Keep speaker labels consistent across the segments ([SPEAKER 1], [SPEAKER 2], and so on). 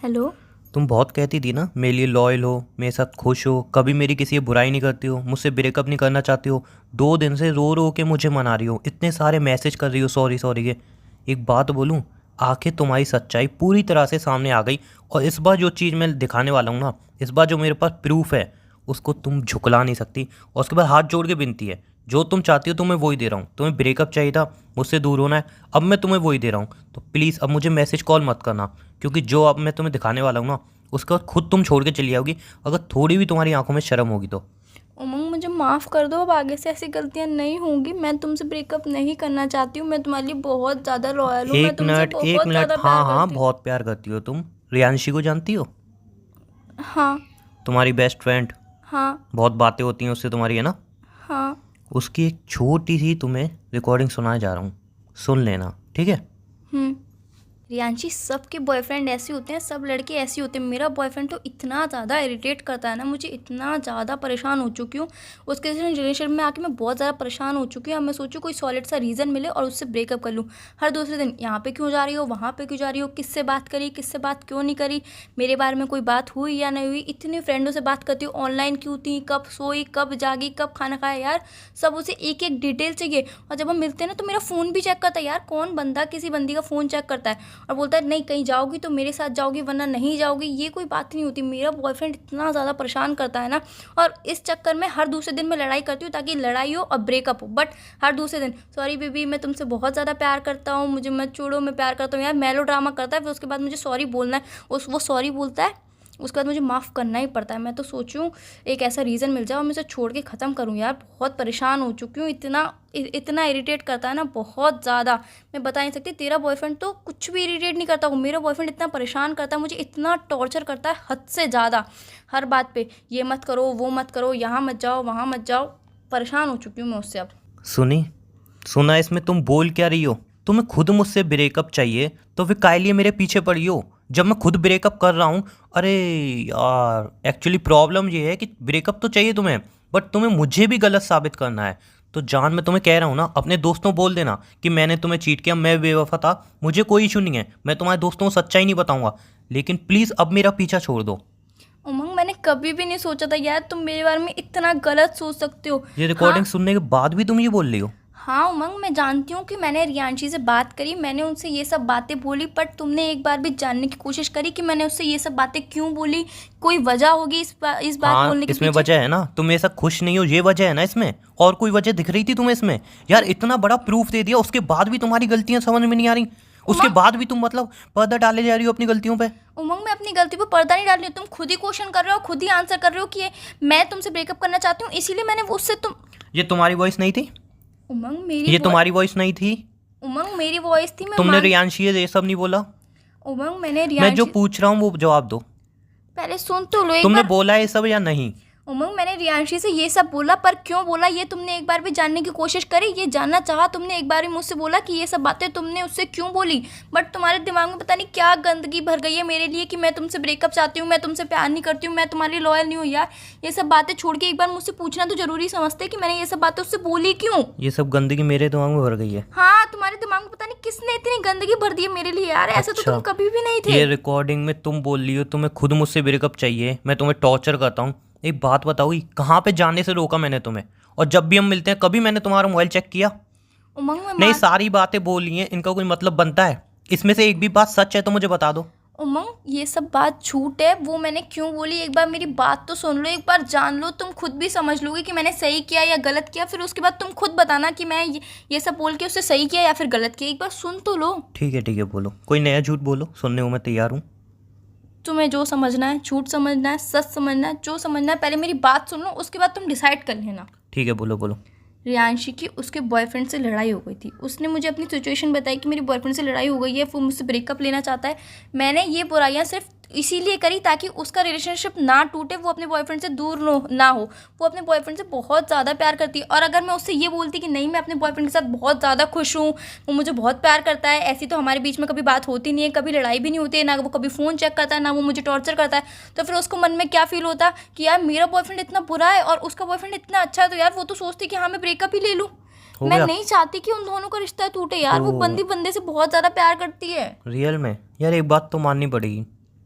[SPEAKER 1] Hello.
[SPEAKER 2] तुम बहुत कहती थी ना मेरे लिए लॉयल हो, मेरे साथ खुश हो, कभी मेरी किसी की बुराई नहीं करती हो, मुझसे ब्रेकअप नहीं करना चाहती हो। 2 दिन से रो रो के मुझे मना रही हो, इतने सारे मैसेज कर रही हो सॉरी सॉरी के। एक बात बोलूँ, आखिर तुम्हारी सच्चाई पूरी तरह से सामने आ गई। और इस बार जो चीज़ मैं दिखाने वाला हूँ ना, इस बार जो मेरे पास प्रूफ है, उसको तुम झुकला नहीं सकती। और उसके बाद हाथ जोड़ के विनती है, जो तुम चाहती हो तुम्हें वही दे रहा हूँ। तुम्हें ब्रेकअप चाहिए था, मुझसे दूर होना है, अब मैं तुम्हें वही दे रहा हूँ। तो प्लीज़ अब मुझे मैसेज कॉल मत करना, क्योंकि जो अब मैं तुम्हें दिखाने वाला हूँ ना, उसके बाद खुद तुम छोड़ के चली जाओगी, अगर थोड़ी भी तुम्हारी आंखों में शर्म होगी तो।
[SPEAKER 1] उमंग, मुझे माफ़ कर दो। अब आगे से ऐसी गलतियाँ नहीं होंगी। मैं तुमसे ब्रेकअप नहीं करना चाहती हूँ। मैं तुम्हारे लिए बहुत ज़्यादा लॉयल हूँ। मैं
[SPEAKER 2] एक
[SPEAKER 1] तुमसे
[SPEAKER 2] मिनट एक
[SPEAKER 1] बहुत
[SPEAKER 2] मिनट,
[SPEAKER 1] ज़्यादा
[SPEAKER 2] हाँ
[SPEAKER 1] प्यार
[SPEAKER 2] हाँ,
[SPEAKER 1] करती हूँ।
[SPEAKER 2] बहुत प्यार करती हो तुम। रियांशी को जानती हो?
[SPEAKER 1] हाँ।
[SPEAKER 2] तुम्हारी बेस्ट फ्रेंड।
[SPEAKER 1] हाँ।
[SPEAKER 2] बहुत बातें होती हैं उससे तुम्हारी, है ना?
[SPEAKER 1] हाँ।
[SPEAKER 2] उसकी एक छोटी सी तुम्हें रिकॉर्डिंग सुनाने जा रहा हूँ, सुन लेना, ठीक है?
[SPEAKER 1] हम्म। रियांशी, सबके बॉयफ्रेंड ऐसे होते हैं, सब लड़के ऐसे होते हैं। मेरा बॉयफ्रेंड तो इतना ज़्यादा इरिटेट करता है ना, मुझे इतना ज़्यादा परेशान हो चुकी हूँ। उसके रिलेशनशिप में आके मैं बहुत ज़्यादा परेशान हो चुकी हूँ। अब मैं सोचूं कोई सॉलिड सा रीज़न मिले और उससे ब्रेकअप कर लूँ। हर दूसरे दिन यहाँ पे क्यों जा रही हो, वहाँ पे क्यों जा रही हो, किससे बात करी, किससे बात क्यों नहीं करी, मेरे बारे में कोई बात हुई या नहीं हुई। इतनी फ्रेंडों से बात करती हूँ, ऑनलाइन क्यों थी, कब सोई, कब जागी, कब खाना खाया। यार सब उसे एक एक डिटेल चाहिए। और जब हम मिलते हैं ना तो मेरा फ़ोन भी चेक करता है। यार कौन बंदा किसी बंदी का फ़ोन चेक करता है और बोलता है नहीं कहीं जाओगी तो मेरे साथ जाओगी वरना नहीं जाओगी। ये कोई बात नहीं होती। मेरा बॉयफ्रेंड इतना ज़्यादा परेशान करता है ना, और इस चक्कर में हर दूसरे दिन मैं लड़ाई करती हूँ ताकि लड़ाई हो और ब्रेकअप हो। बट हर दूसरे दिन सॉरी बेबी, मैं तुमसे बहुत ज़्यादा प्यार करता हूँ, मुझे मत छोड़ो, मैं प्यार करता हूँ। यार मेलो ड्रामा करता है, फिर उसके बाद मुझे सॉरी बोलना है। वो सॉरी बोलता है, उसके बाद मुझे माफ़ करना ही पड़ता है। मैं तो सोचूं एक ऐसा रीज़न मिल जाए और मैं इसे छोड़ के ख़त्म करूं। यार बहुत परेशान हो चुकी हूँ। इतना इरिटेट करता है ना, बहुत ज़्यादा। मैं बता नहीं सकती। तेरा बॉयफ्रेंड तो कुछ भी इरिटेट नहीं करता। वो मेरा बॉयफ्रेंड इतना परेशान करता है, मुझे इतना टॉर्चर करता है हद से ज़्यादा। हर बात पे ये मत करो, वो मत करो, यहाँ मत जाओ, वहाँ मत जाओ। परेशान हो चुकी हूँ मैं उससे अब।
[SPEAKER 2] सुनी, सुना इसमें तुम बोल क्या रही हो? तुम्हें खुद मुझसे ब्रेकअप चाहिए तो फिर काहे लिए मेरे पीछे पड़ी हो, जब मैं खुद ब्रेकअप कर रहा हूँ? अरे यार, एक्चुअली प्रॉब्लम ये है कि ब्रेकअप तो चाहिए तुम्हें, बट तुम्हें मुझे भी गलत साबित करना है। तो जान, मैं तुम्हें कह रहा हूँ ना, अपने दोस्तों बोल देना कि मैंने तुम्हें चीट किया, मैं बेवफा था, मुझे कोई इशू नहीं है, मैं तुम्हारे दोस्तों को सच्चाई नहीं बताऊंगा। लेकिन प्लीज़ अब मेरा पीछा छोड़ दो।
[SPEAKER 1] उमंग, मैंने कभी भी नहीं सोचा था यार तुम मेरे बारे में इतना गलत सोच सकते हो।
[SPEAKER 2] ये
[SPEAKER 1] हाँ।
[SPEAKER 2] रिकॉर्डिंग सुनने के बाद भी तुम ये बोल रही हो?
[SPEAKER 1] हाँ उमंग, मैं जानती हूँ कि मैंने रियांशी से बात करी, मैंने उनसे ये सब बातें बोली, पर तुमने एक बार भी जानने की कोशिश करी कि मैंने उससे ये सब बातें क्यों बोली? कोई वजह होगी इस बात
[SPEAKER 2] हाँ,
[SPEAKER 1] बोलने के
[SPEAKER 2] इसमें
[SPEAKER 1] पीछे।
[SPEAKER 2] वजह है ना, तुम मेरे साथ खुश नहीं हो, ये वजह है ना इसमें। और कोई वजह दिख रही थी तुम्हें इसमें? यार इतना बड़ा प्रूफ दे दिया, उसके बाद भी तुम्हारी गलतियां समझ में नहीं आ रही। उसके
[SPEAKER 1] उमंग।
[SPEAKER 2] बाद भी तुम मतलब पर्दा डाले जा रही हो अपनी गलतियों पे।
[SPEAKER 1] उमंग, मैं अपनी गलती पर पर्दा नहीं डाल रही हूँ। तुम खुद ही क्वेश्चन कर रहे हो, खुद ही आंसर कर रहे हो कि मैं तुमसे ब्रेकअप करना चाहती हूँ, इसीलिए मैंने उससे तुम।
[SPEAKER 2] ये तुम्हारी वॉइस नहीं थी?
[SPEAKER 1] उमंग
[SPEAKER 2] ये तुम्हारी वॉइस नहीं थी?
[SPEAKER 1] उमंग मेरी वॉइस थी, मैं
[SPEAKER 2] तुमने
[SPEAKER 1] मान।
[SPEAKER 2] रियांशी ये सब नहीं बोला?
[SPEAKER 1] उमंग मैंने
[SPEAKER 2] मैं जो
[SPEAKER 1] रियांशी।
[SPEAKER 2] पूछ रहा हूँ वो जवाब दो।
[SPEAKER 1] पहले सुन तो लो एक
[SPEAKER 2] तुमने
[SPEAKER 1] बार।
[SPEAKER 2] बोला ये सब या नहीं?
[SPEAKER 1] उमंग, मैंने रियांशी से ये सब बोला, पर क्यों बोला ये तुमने एक बार भी जानने की कोशिश करी? ये जानना चाहा तुमने एक बार भी मुझसे बोला कि ये सब बातें तुमने उससे क्यों बोली? बट तुम्हारे दिमाग में पता नहीं क्या गंदगी भर गई है मेरे लिए कि मैं तुमसे ब्रेकअप चाहती हूँ, मैं तुमसे प्यार नहीं करती हूँ, मैं तुम्हारे लिए लॉयल नहीं हूँ। यार ये सब बातें छोड़ के एक बार मुझसे पूछना तो जरूरी समझते कि मैंने ये सब बातें उससे बोली क्यों।
[SPEAKER 2] ये सब गंदगी मेरे दिमाग में भर गई है।
[SPEAKER 1] हाँ, तुम्हारे दिमाग में पता नहीं किसने इतनी गंदगी भर दी है मेरे लिए। यार ऐसा तो
[SPEAKER 2] अच्छा,
[SPEAKER 1] तुम कभी भी नहीं थे।
[SPEAKER 2] ये रिकॉर्डिंग में तुम बोल रही हो तुम्हें खुद मुझसे ब्रेकअप चाहिए, मैं तुम्हें टॉर्चर करता हूँ। एक बात बताओ, ये कहाँ पे जाने से रोका मैंने तुम्हें? और जब भी हम मिलते हैं कभी मैंने तुम्हारा मोबाइल चेक किया?
[SPEAKER 1] उमंग मैं
[SPEAKER 2] नहीं,
[SPEAKER 1] मान।
[SPEAKER 2] सारी बातें बोली हैं, इनका कोई मतलब बनता है? इसमें से एक भी बात सच है तो मुझे बता दो।
[SPEAKER 1] उमंग ये सब बात झूठ है। वो मैंने क्यों बोली, एक बार मेरी बात तो सुन लो, एक बार जान लो, तुम खुद भी समझ लोगे कि मैंने सही किया या गलत किया। फिर उसके बाद तुम खुद बताना कि मैं ये सब बोल के उससे सही किया या फिर गलत किया। एक बार सुन तो लो।
[SPEAKER 2] ठीक है बोलो, कोई नया झूठ बोलो, सुनने को मैं तैयार हूँ।
[SPEAKER 1] तुम्हें जो समझना है, झूठ समझना है, सच समझना है, जो समझना है, पहले मेरी बात सुन लो, उसके बाद तुम डिसाइड कर लेना।
[SPEAKER 2] ठीक है, बोलो बोलो।
[SPEAKER 1] रियांशी की उसके बॉयफ्रेंड से लड़ाई हो गई थी। उसने मुझे अपनी सिचुएशन बताई कि मेरी बॉयफ्रेंड से लड़ाई हो गई है, वो मुझसे ब्रेकअप लेना चाहता है। मैंने ये बुराइयां सिर्फ इसीलिए करी ताकि उसका रिलेशनशिप ना टूटे, वो अपने बॉयफ्रेंड से दूर ना हो। वो अपने बॉयफ्रेंड से बहुत ज़्यादा प्यार करती है, और अगर मैं उससे ये बोलती कि नहीं मैं अपने बॉयफ्रेंड के साथ बहुत ज़्यादा खुश हूँ, वो मुझे बहुत प्यार करता है, ऐसी तो हमारे बीच में कभी बात होती नहीं है, कभी लड़ाई भी नहीं होती है, ना वो कभी फ़ोन चेक करता है, ना वो मुझे टॉर्चर करता है, तो फिर उसको मन में क्या फील होता कि यार मेरा बॉयफ्रेंड इतना बुरा है और उसका बॉयफ्रेंड इतना अच्छा है, तो यार वो तो सोचती कि हाँ मैं ब्रेकअप ही ले लूँ।
[SPEAKER 2] हो
[SPEAKER 1] मैं
[SPEAKER 2] गया?
[SPEAKER 1] नहीं चाहती कि उन दोनों का रिश्ता टूटे। यार वो
[SPEAKER 2] तो
[SPEAKER 1] बंदी बंदे से बहुत ज़्यादा प्यार करती है।
[SPEAKER 2] रियल में यार एक बात तो माननी पड़ेगी,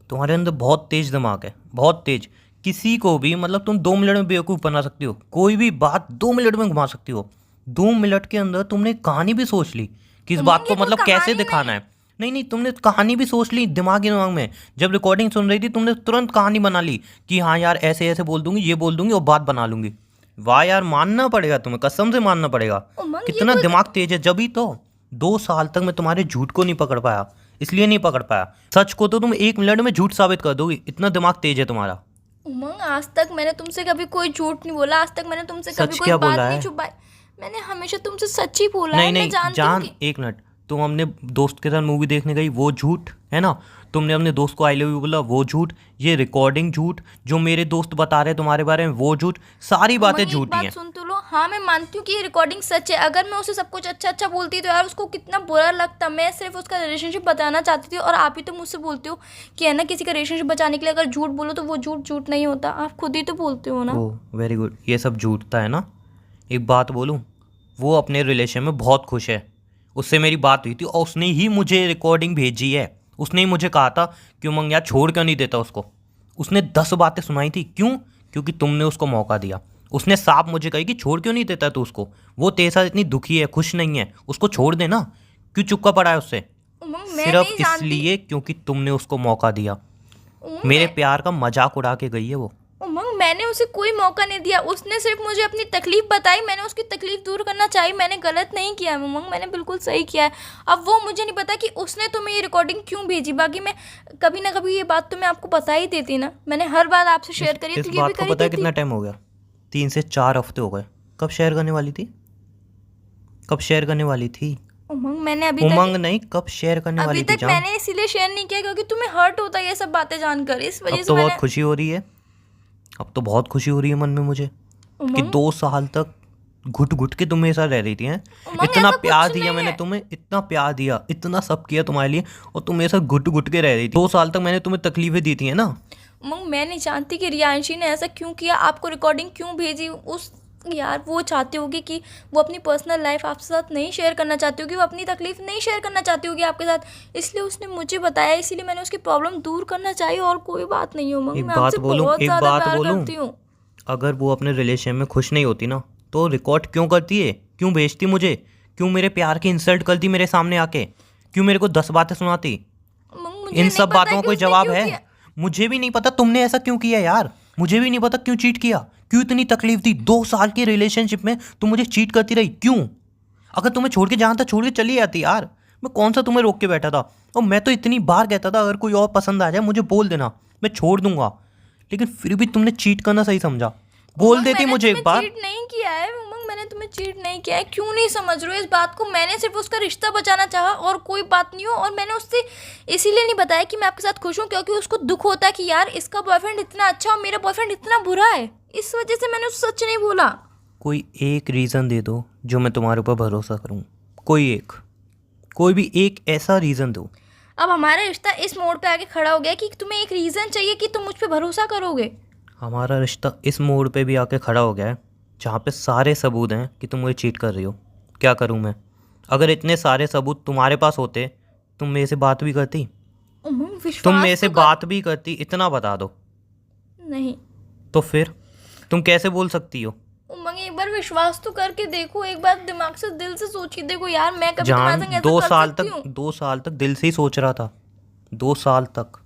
[SPEAKER 2] तुम्हारे अंदर बहुत तेज दिमाग है, बहुत तेज। किसी को भी मतलब तुम 2 मिनट में बेवकूफ़ बना सकती हो, कोई भी बात 2 मिनट में घुमा सकती हो। 2 मिनट के अंदर तुमने कहानी भी सोच ली कि इस बात
[SPEAKER 1] उमंग,
[SPEAKER 2] को
[SPEAKER 1] ये कोई
[SPEAKER 2] मतलब कैसे
[SPEAKER 1] कहानी
[SPEAKER 2] दिखाना
[SPEAKER 1] नहीं।
[SPEAKER 2] है। नहीं नहीं, तुमने कहानी भी सोच ली दिमाग में। जब रिकॉर्डिंग सुन रही थी तुमने तुरंत कहानी बना ली कि हाँ यार ऐसे ऐसे बोल दूंगी, ये बोल दूंगी और बात बना लूंगी। वाह यार, मानना पड़ेगा तुम्हें, कसम से मानना पड़ेगा।
[SPEAKER 1] उमंग, ये
[SPEAKER 2] कितना
[SPEAKER 1] कोई
[SPEAKER 2] दिमाग तेज है। जब ही तो 2 साल तक मैं तुम्हारे झूठ को नहीं पकड़ पाया, इसलिए नहीं पकड़ पाया। सच को तो तुम 1 मिनट में झूठ साबित कर दोगी, इतना दिमाग तेज है तुम्हारा।
[SPEAKER 1] उमंग, आज तक मैंने तुमसे कभी कोई झूठ नहीं बोला, आज तक मैंने तुमसे कभी
[SPEAKER 2] सच
[SPEAKER 1] कोई
[SPEAKER 2] क्या
[SPEAKER 1] बात
[SPEAKER 2] बोला
[SPEAKER 1] नहीं
[SPEAKER 2] है?
[SPEAKER 1] छुपाई। मैंने हमेशा तुमसे सच ही बोला
[SPEAKER 2] नहीं
[SPEAKER 1] है। मैं
[SPEAKER 2] नहीं
[SPEAKER 1] जानती हूँ
[SPEAKER 2] जान,
[SPEAKER 1] कि
[SPEAKER 2] 1 मिनट। तुम अपने दोस्त के साथ मूवी देखने गई, वो झूठ है ना। तुमने अपने दोस्त को आई लव यू बोला, वो झूठ। ये रिकॉर्डिंग झूठ, जो मेरे दोस्त बता रहे हैं तुम्हारे बारे में, वो झूठ। सारी बातें
[SPEAKER 1] उमंग, एक
[SPEAKER 2] झूठी
[SPEAKER 1] बात
[SPEAKER 2] हैं।
[SPEAKER 1] सुन तो लो। हाँ, मैं मानती हूँ कि ये रिकॉर्डिंग सच है। अगर मैं उसे सब कुछ अच्छा अच्छा बोलती तो यार उसको कितना बुरा लगता। मैं सिर्फ उसका रिलेशनशिप बताना चाहती थी, और आप ही तो मुझसे बोलते हो कि है ना, किसी का रिलेशनशिप बचाने के लिए अगर झूठ बोलो तो वो झूठ झूठ नहीं होता। आप खुद ही तो बोलते हो ना।
[SPEAKER 2] ओह वेरी गुड, ये सब झूठता है ना। एक बात बोलूं, वो अपने रिलेशन में बहुत खुश है। उससे मेरी बात हुई थी और उसने ही मुझे रिकॉर्डिंग भेजी है। उसने ही मुझे कहा था कि उमंग यार छोड़ क्यों नहीं देता उसको। उसने 10 बातें सुनाई थी। क्यों? क्योंकि तुमने उसको मौका दिया। उसने साफ मुझे कही कि छोड़ क्यों नहीं देता तू उसको, वो तेरे साथ इतनी दुखी है, खुश नहीं है, उसको छोड़ देना। क्यों चुपका पड़ा है उससे?
[SPEAKER 1] उमंग, मैं
[SPEAKER 2] सिर्फ
[SPEAKER 1] नहीं जानती।
[SPEAKER 2] इसलिए क्योंकि तुमने उसको मौका दिया।
[SPEAKER 1] उमंग,
[SPEAKER 2] मेरे प्यार का मजाक उड़ा के गई है वो।
[SPEAKER 1] उमंग, मैंने उसे कोई मौका नहीं दिया। उसने सिर्फ मुझे अपनी तकलीफ बताई, मैंने उसकी तकलीफ दूर करना चाहिए। मैंने गलत नहीं किया है उमंग, मैंने बिल्कुल सही किया है। अब वो मुझे नहीं पता कि उसने तुम्हें ये रिकॉर्डिंग क्यों भेजी। बाकी मैं कभी ना कभी ये बात तो मैं आपको बता ही देती ना। मैंने हर बात आपसे शेयर करी है,
[SPEAKER 2] इस
[SPEAKER 1] तो ये भी
[SPEAKER 2] बात को
[SPEAKER 1] करी
[SPEAKER 2] पता है
[SPEAKER 1] देती।
[SPEAKER 2] कितना टाइम हो गया? 3 से 4 हफ्ते हो गए। कब शेयर करने वाली थी? कब शेयर करने वाली थी?
[SPEAKER 1] उमंग, मैंने
[SPEAKER 2] उमंग नहीं, कब शेयर करने
[SPEAKER 1] अभी
[SPEAKER 2] वाली थी
[SPEAKER 1] तक
[SPEAKER 2] जान?
[SPEAKER 1] मैंने इसीलिए शेयर नहीं किया क्योंकि तुम्हें हर्ट होता है ये सब बातें जानकर, इस वजह
[SPEAKER 2] अब
[SPEAKER 1] से
[SPEAKER 2] तो बहुत
[SPEAKER 1] मैंने।
[SPEAKER 2] खुशी हो रही है। अब तो बहुत खुशी हो रही है मन में मुझे कि
[SPEAKER 1] उमंग,
[SPEAKER 2] 2 साल तक घुट घुट के तुम मेरे साथ रह रही थी हैं।
[SPEAKER 1] उमंग,
[SPEAKER 2] इतना
[SPEAKER 1] ऐसा
[SPEAKER 2] प्यार
[SPEAKER 1] कुछ
[SPEAKER 2] दिया
[SPEAKER 1] नहीं
[SPEAKER 2] मैंने
[SPEAKER 1] है।
[SPEAKER 2] तुम्हें, इतना प्यार दिया, इतना सब किया तुम्हारे लिए, और तुम मेरे साथ घुट घुट के रह रही थी। 2 साल तक मैंने तुम्हें तकलीफें दी थी है ना।
[SPEAKER 1] उमंग, मैं नहीं जानती कि रियांशी ने ऐसा क्यों किया, आपको रिकॉर्डिंग क्यों भेजी। उस यार वो चाहती होगी कि वो अपनी पर्सनल लाइफ आपके साथ नहीं शेयर करना चाहती होगी, वो अपनी तकलीफ नहीं शेयर करना चाहती होगी आपके साथ, इसलिए उसने मुझे बताया, इसीलिए मैंने उसकी प्रॉब्लम दूर करना चाहिए। और कोई बात नहीं है उमंग,
[SPEAKER 2] एक
[SPEAKER 1] मैं
[SPEAKER 2] बात
[SPEAKER 1] आपसे
[SPEAKER 2] बोलूं,
[SPEAKER 1] बहुत
[SPEAKER 2] एक
[SPEAKER 1] ज़्यादा
[SPEAKER 2] बात
[SPEAKER 1] प्यार
[SPEAKER 2] बोलूं,
[SPEAKER 1] करती हूँ।
[SPEAKER 2] अगर वो अपने रिलेशन में खुश नहीं होती ना तो रिकॉर्ड क्यों करती है? क्यों भेजती मुझे? क्यों मेरे प्यार की इंसल्ट करती मेरे सामने आके? क्यों मेरे को 10 बातें सुनाती?
[SPEAKER 1] उमंग, मुझे
[SPEAKER 2] इन
[SPEAKER 1] नहीं
[SPEAKER 2] सब
[SPEAKER 1] पता
[SPEAKER 2] बातों
[SPEAKER 1] है
[SPEAKER 2] का
[SPEAKER 1] कि
[SPEAKER 2] कोई
[SPEAKER 1] उसने
[SPEAKER 2] जवाब
[SPEAKER 1] क्यों
[SPEAKER 2] है?
[SPEAKER 1] किया।
[SPEAKER 2] मुझे भी नहीं पता तुमने ऐसा क्यों किया यार। मुझे भी नहीं पता क्यों चीट किया, क्यों इतनी तकलीफ दी। 2 साल की रिलेशनशिप में तुम मुझे चीट करती रही, क्यों? अगर तुम्हें छोड़ के जहाँ था छोड़ के चली जाती यार। मैं कौन सा तुम्हें रोक के बैठा था? और मैं तो इतनी बार कहता था अगर कोई और पसंद आ जाए मुझे बोल देना, मैं छोड़ दूंगा। लेकिन फिर भी तुमने चीट करना सही समझा। बोल
[SPEAKER 1] उमंग,
[SPEAKER 2] देती
[SPEAKER 1] मैंने
[SPEAKER 2] मुझे एक
[SPEAKER 1] तुम्हें
[SPEAKER 2] बार।
[SPEAKER 1] चीट नहीं किया है उमंग, मैंने तुम्हें चीट नहीं किया है। क्यों नहीं समझ रहे हो इस बात को? मैंने सिर्फ उसका रिश्ता बचाना चाहा और कोई बात नहीं हो। और मैंने उससे इसीलिए नहीं बताया कि मैं आपके साथ खुश हूँ क्योंकि उसको दुख होता है कि यार इसका बॉयफ्रेंड इतना अच्छा और मेरा बॉयफ्रेंड इतना बुरा है। इस वजह से मैंने उससे सच नहीं बोला।
[SPEAKER 2] कोई एक रीज़न दे दो जो मैं तुम्हारे ऊपर भरोसा करूँ। कोई एक, कोई भी एक ऐसा रीज़न दो।
[SPEAKER 1] अब हमारा रिश्ता इस मोड़ पे आके खड़ा हो गया कि तुम्हें एक रीज़न चाहिए कि तुम मुझ पे भरोसा करोगे।
[SPEAKER 2] हमारा रिश्ता इस मोड़ पे भी आके खड़ा हो गया है जहाँ पे सारे सबूत हैं कि तुम मुझे चीट कर रही हो। क्या करूँ मैं? अगर इतने सारे सबूत तुम्हारे पास होते तुम मेरे से बात भी करती?
[SPEAKER 1] उमंग,
[SPEAKER 2] तुम
[SPEAKER 1] विश्वास
[SPEAKER 2] मेरे से
[SPEAKER 1] तो कर।
[SPEAKER 2] बात भी करती, इतना बता दो।
[SPEAKER 1] नहीं
[SPEAKER 2] तो फिर तुम कैसे बोल सकती हो?
[SPEAKER 1] उमंग, एक बार विश्वास तो करके देखो, एक बार दिमाग से दिल से सोच के देखो यार, मैं कभी
[SPEAKER 2] जान,
[SPEAKER 1] तुम्हारे संग ऐसा
[SPEAKER 2] 2
[SPEAKER 1] कर
[SPEAKER 2] साल
[SPEAKER 1] सकती
[SPEAKER 2] तक,
[SPEAKER 1] हूँ?
[SPEAKER 2] 2 साल तक दिल से ही सोच रहा था। 2 साल तक।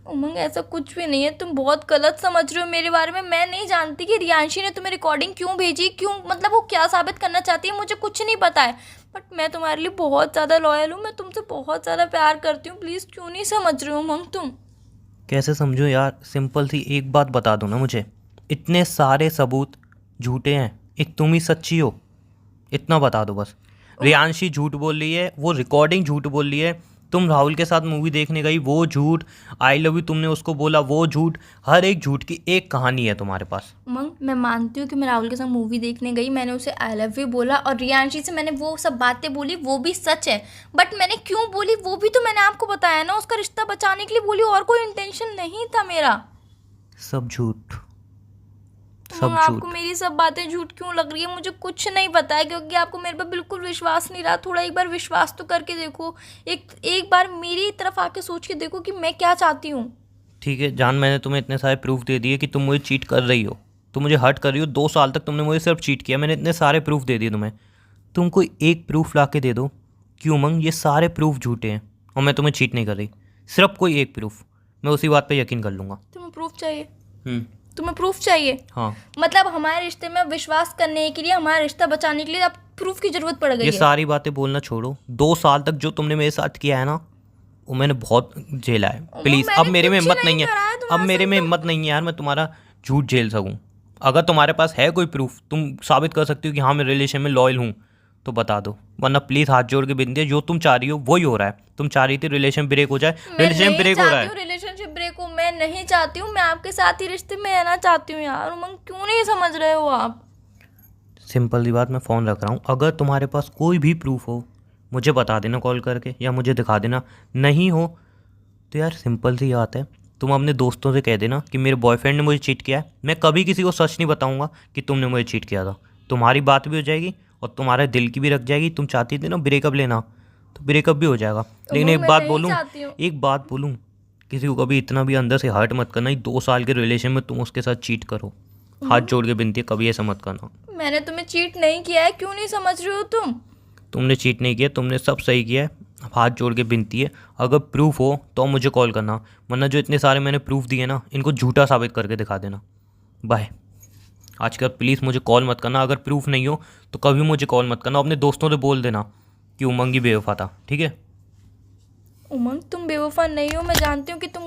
[SPEAKER 1] उमंग, ऐसा कुछ भी नहीं है, तुम बहुत गलत समझ रहे हो मेरे बारे में। मैं नहीं जानती कि रियांशी ने तुम्हें रिकॉर्डिंग क्यों भेजी, क्यों, मतलब वो क्या साबित करना चाहती है, मुझे कुछ नहीं पता है। बट मैं तुम्हारे लिए बहुत ज़्यादा लॉयल हूँ, मैं तुमसे बहुत ज़्यादा प्यार करती हूँ। प्लीज़ क्यों नहीं समझ रहे हो उमंग तुम?
[SPEAKER 2] कैसे समझो यार? सिंपल सी एक बात बता दो ना मुझे। इतने सारे सबूत झूठे हैं, एक तुम ही सच्ची हो, इतना बता दो बस। रियांशी झूठ बोल रही है, वो रिकॉर्डिंग झूठ बोल रही है, तुम राहुल के साथ मूवी देखने गई वो झूठ, आई लव यू तुमने उसको बोला वो झूठ। हर एक झूठ की एक कहानी है तुम्हारे पास।
[SPEAKER 1] उमंग, मैं मानती हूँ कि मैं राहुल के साथ मूवी देखने गई, मैंने उसे आई लव यू बोला और रियांशी से मैंने वो सब बातें बोली, वो भी सच है। बट मैंने क्यों बोली वो भी तो मैंने आपको बताया ना, उसका रिश्ता बचाने के लिए बोली, और कोई इंटेंशन नहीं था मेरा।
[SPEAKER 2] सब झूठ, सब
[SPEAKER 1] उमंग, आपको
[SPEAKER 2] झूठ।
[SPEAKER 1] मेरी सब बातें झूठ क्यों लग रही है? मुझे कुछ नहीं पता है, क्योंकि आपको मेरे पे बिल्कुल विश्वास नहीं रहा। थोड़ा एक बार विश्वास तो करके देखो, एक बार मेरी तरफ आके सोच के देखो कि मैं क्या चाहती हूँ।
[SPEAKER 2] ठीक है जान, मैंने तुम्हें इतने सारे प्रूफ दे दिए कि तुम मुझे चीट कर रही हो, तुम मुझे हर्ट कर रही हो। 2 साल तक तुमने मुझे सिर्फ चीट किया, मैंने इतने सारे प्रूफ दे दिए तुम्हें। तुम कोई एक प्रूफ ला के दे दो कि उमंग ये सारे प्रूफ झूठे हैं और मैं तुम्हें चीट नहीं कर रही। सिर्फ कोई एक प्रूफ, मैं उसी बात पे यकीन कर लूँगा।
[SPEAKER 1] तुम्हें प्रूफ चाहिए?
[SPEAKER 2] हम्म।
[SPEAKER 1] तुम्हें प्रूफ चाहिए?
[SPEAKER 2] हाँ,
[SPEAKER 1] मतलब हमारे रिश्ते में विश्वास करने के लिए, हमारा रिश्ता बचाने के लिए अब प्रूफ की जरूरत पड़ गई
[SPEAKER 2] ये
[SPEAKER 1] है।
[SPEAKER 2] सारी बातें बोलना छोड़ो। 2 साल तक जो तुमने मेरे साथ किया है ना, वो मैंने बहुत झेला है। प्लीज़ अब
[SPEAKER 1] मैंने
[SPEAKER 2] मेरे में
[SPEAKER 1] कुछ
[SPEAKER 2] हिम्मत नहीं
[SPEAKER 1] नहीं
[SPEAKER 2] है,
[SPEAKER 1] करा है
[SPEAKER 2] अब
[SPEAKER 1] तुम्हारे
[SPEAKER 2] मेरे
[SPEAKER 1] साथ
[SPEAKER 2] में
[SPEAKER 1] तो।
[SPEAKER 2] हिम्मत नहीं है यार मैं तुम्हारा झूठ झेल सकूं। अगर तुम्हारे पास है कोई प्रूफ, तुम साबित कर सकती हो कि हाँ मैं रिलेशन में लॉयल हूँ, तो बता दो। वरना प्लीज़ हाथ जोड़ के विनती है, जो तुम चाह रही हो वही हो रहा है। तुम चाह रही थी रिलेशन ब्रेक हो जाए,
[SPEAKER 1] मैं
[SPEAKER 2] रिलेशन
[SPEAKER 1] नहीं
[SPEAKER 2] ब्रेक हो रहा
[SPEAKER 1] चाहती
[SPEAKER 2] है।
[SPEAKER 1] हूँ रिलेशनशिप ब्रेक हो, मैं नहीं चाहती हूँ। मैं आपके साथ ही रिश्ते में रहना चाहती हूँ यार। उमंग, क्यों नहीं समझ रहे हो आप?
[SPEAKER 2] सिंपल सी बात, मैं फ़ोन रख रहा हूँ। अगर तुम्हारे पास कोई भी प्रूफ हो मुझे बता देना कॉल करके, या मुझे दिखा देना। नहीं हो तो यार सिंपल सी बात है, तुम अपने दोस्तों से कह देना कि मेरे बॉयफ्रेंड ने मुझे चीट किया है। मैं कभी किसी को सच नहीं बताऊंगा कि तुमने मुझे चीट किया था। तुम्हारी बात भी हो जाएगी और तुम्हारे दिल की भी रख जाएगी। तुम चाहती थी ना ब्रेकअप लेना, तो ब्रेकअप भी हो जाएगा। लेकिन
[SPEAKER 1] उमंग,
[SPEAKER 2] एक
[SPEAKER 1] मैं
[SPEAKER 2] बात
[SPEAKER 1] नहीं
[SPEAKER 2] बोलूँ,
[SPEAKER 1] चाहती हूँ।
[SPEAKER 2] एक बात बोलूँ, किसी को कभी इतना भी अंदर से हर्ट मत करना। 2 साल के रिलेशन में तुम उसके साथ चीट करो। हाथ जोड़ के विनती है, कभी ऐसा मत करना।
[SPEAKER 1] मैंने तुम्हें चीट नहीं किया है, क्यों नहीं समझ रहे हो तुम?
[SPEAKER 2] तुमने चीट नहीं किया, तुमने सब सही किया है। अब हाथ जोड़ के विनती है, अगर प्रूफ हो तो मुझे कॉल करना, वरना जो इतने सारे मैंने प्रूफ दिए ना, इनको झूठा साबित करके दिखा देना। बाय। आजकल प्लीज़ मुझे कॉल मत करना। अगर प्रूफ नहीं हो तो कभी मुझे कॉल मत करना। अपने दोस्तों से बोल देना कि उमंग ही बेवफा था, ठीक है?
[SPEAKER 1] उमंग, तुम बेवफा नहीं हो। मैं जानती हूँ कि तुम